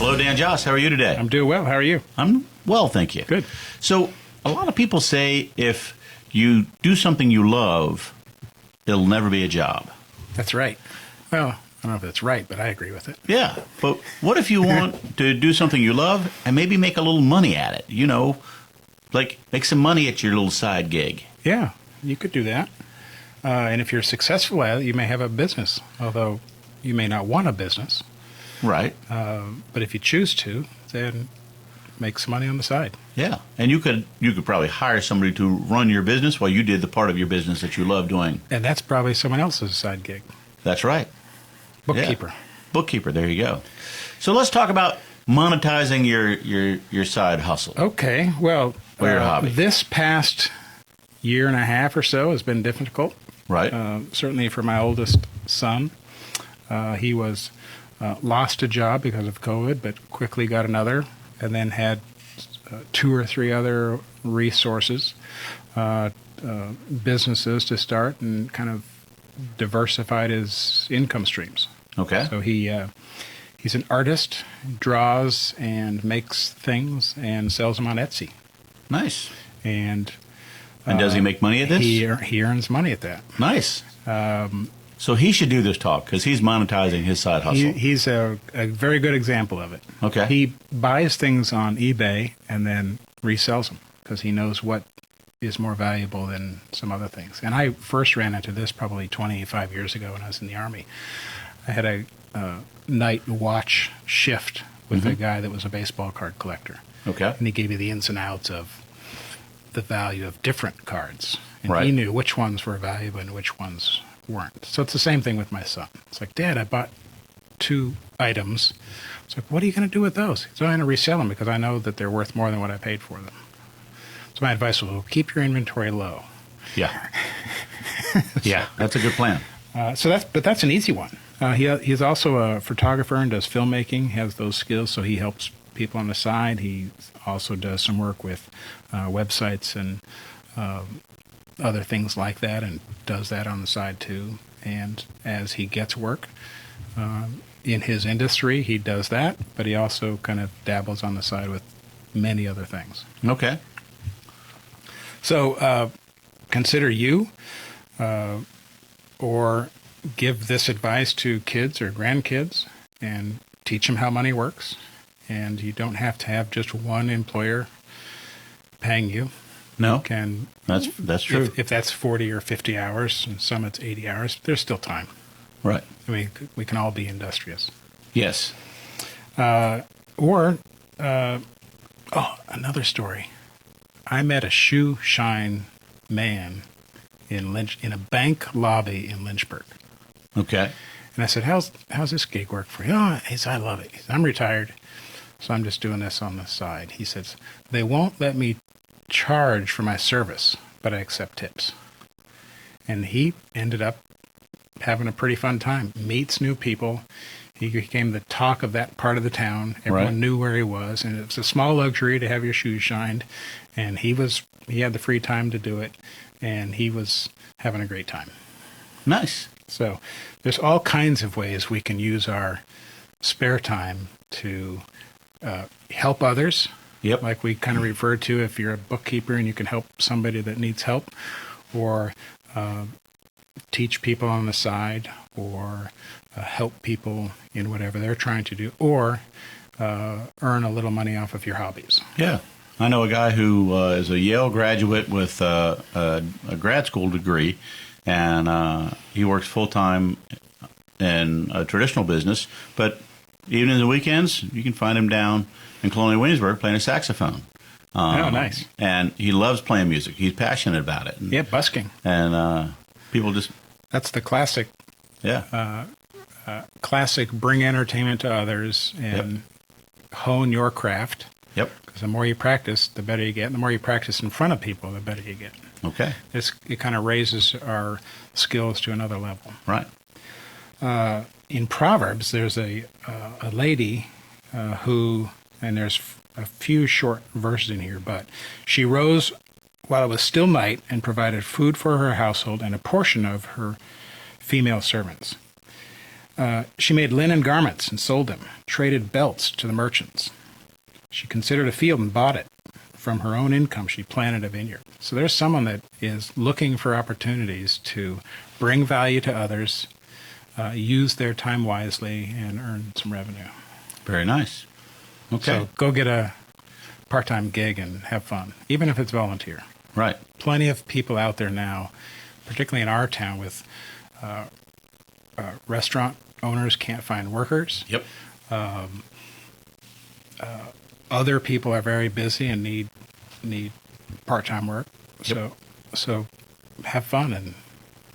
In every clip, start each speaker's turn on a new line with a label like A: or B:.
A: Hello, Dan Joss. How are you today?
B: I'm doing well. How are you?
A: I'm well, thank you.
B: Good.
A: So, a lot of people say if you do something you love, it'll never be a job.
B: That's right. Well, I don't know if that's right, but I agree with it.
A: Yeah, but what if you want to do something you love and maybe make a little money at it? You know, like make some money at your little side gig.
B: Yeah, you could do that. And if you're successful at it, you may have a business, although you may not want a business.
A: Right.
B: But if you choose to, then make some money on the side.
A: Yeah, and you could probably hire somebody to run your business while you did the part of your business that you love doing.
B: And that's probably someone else's side gig.
A: That's right.
B: Bookkeeper.
A: Yeah. Bookkeeper, there you go. So let's talk about monetizing your side hustle.
B: Okay, well,
A: Or your hobby.
B: This past year and a half or so has been difficult.
A: Right.
B: Certainly for my oldest son. He was lost a job because of COVID, but quickly got another, and then had 2 or 3 other resources, businesses to start, and kind of diversified his income streams.
A: Okay.
B: So he's an artist, draws and makes things and sells them on Etsy.
A: Nice.
B: And
A: does he make money at this?
B: He earns money at that.
A: Nice. So he should do this talk because he's monetizing his side hustle.
B: He's a very good example of it.
A: Okay.
B: He buys things on eBay and then resells them because he knows what is more valuable than some other things. And I first ran into this probably 25 years ago when I was in the Army. I had a night watch shift with a guy that was a baseball card collector.
A: Okay.
B: And he gave me the ins and outs of the value of different cards. And
A: Right.
B: he knew which ones were valuable and which ones weren't. So it's the same thing with my son. It's like, Dad, I bought 2 items. It's like, what are you going to do with those? So I'm going to resell them because I know that they're worth more than what I paid for them. So my advice was, keep your inventory low.
A: Yeah. Yeah, that's a good plan.
B: But that's an easy one. He's also a photographer and does filmmaking, has those skills, so he helps people on the side. He also does some work with websites and other things like that, and does that on the side too. And as he gets work in his industry, he does that, but he also kind of dabbles on the side with many other things.
A: Okay.
B: So consider you or give this advice to kids or grandkids and teach them how money works. And you don't have to have just one employer paying you.
A: No,
B: Can
A: that's true.
B: If that's 40 or 50 hours, and some it's 80 hours, there's still time.
A: Right.
B: I mean, we can all be industrious.
A: Yes.
B: Another story. I met a shoe shine man in a bank lobby in Lynchburg.
A: Okay.
B: And I said, how's this gig work for you? Oh, he said, I love it. He said, I'm retired, so I'm just doing this on the side. He says, they won't let me charge for my service, but I accept tips. And he ended up having a pretty fun time. Meets new people. He became the talk of that part of the town. Everyone
A: Right.
B: knew where he was, and it was a small luxury to have your shoes shined. And he had the free time to do it, and he was having a great time.
A: Nice.
B: So there's all kinds of ways we can use our spare time to help others.
A: Yep.
B: Like we kind of referred to, if you're a bookkeeper and you can help somebody that needs help, or teach people on the side, or help people in whatever they're trying to do, or earn a little money off of your hobbies.
A: Yeah. I know a guy who is a Yale graduate with a grad school degree, and he works full-time in a traditional business, but even in the weekends, you can find him down in Colonial Williamsburg playing a saxophone.
B: Oh, nice.
A: And he loves playing music. He's passionate about it. And,
B: Yeah, busking.
A: And people just,
B: That's the classic bring entertainment to others and hone your craft.
A: Yep.
B: Because the more you practice, the better you get. And the more you practice in front of people, the better you get.
A: Okay.
B: It kind of raises our skills to another level.
A: Right.
B: In Proverbs, there's a lady who, and there's a few short verses in here, but she rose while it was still night and provided food for her household and a portion of her female servants. She made linen garments and sold them, traded belts to the merchants. She considered a field and bought it. From her own income, she planted a vineyard. So there's someone that is looking for opportunities to bring value to others, use their time wisely, and earn some revenue.
A: Very nice. Okay.
B: So go get a part-time gig and have fun, even if it's volunteer.
A: Right.
B: Plenty of people out there now, particularly in our town, with restaurant owners can't find workers.
A: Yep.
B: Other people are very busy and need part-time work.
A: Yep.
B: So have fun and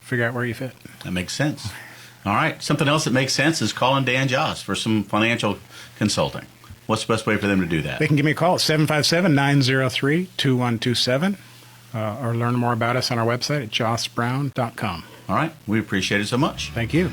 B: figure out where you fit.
A: That makes sense. All right. Something else that makes sense is calling Dan Joss for some financial consulting. What's the best way for them to do that?
B: They can give me a call at 757-903-2127 or learn more about us on our website at jossbrown.com.
A: All right. We appreciate it so much.
B: Thank you.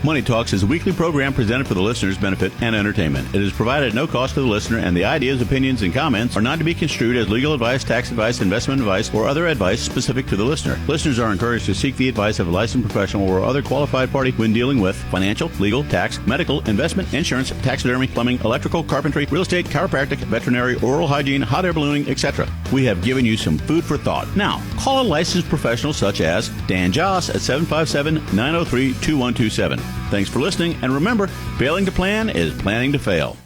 A: Money Talks is a weekly program presented for the listener's benefit and entertainment. It is provided at no cost to the listener, and the ideas, opinions, and comments are not to be construed as legal advice, tax advice, investment advice, or other advice specific to the listener. Listeners are encouraged to seek the advice of a licensed professional or other qualified party when dealing with financial, legal, tax, medical, investment, insurance, taxidermy, plumbing, electrical, carpentry, real estate, chiropractic, veterinary, oral hygiene, hot air ballooning, etc. We have given you some food for thought. Now, call a licensed professional such as Dan Joss at 757-903-2127. Thanks for listening, and remember, failing to plan is planning to fail.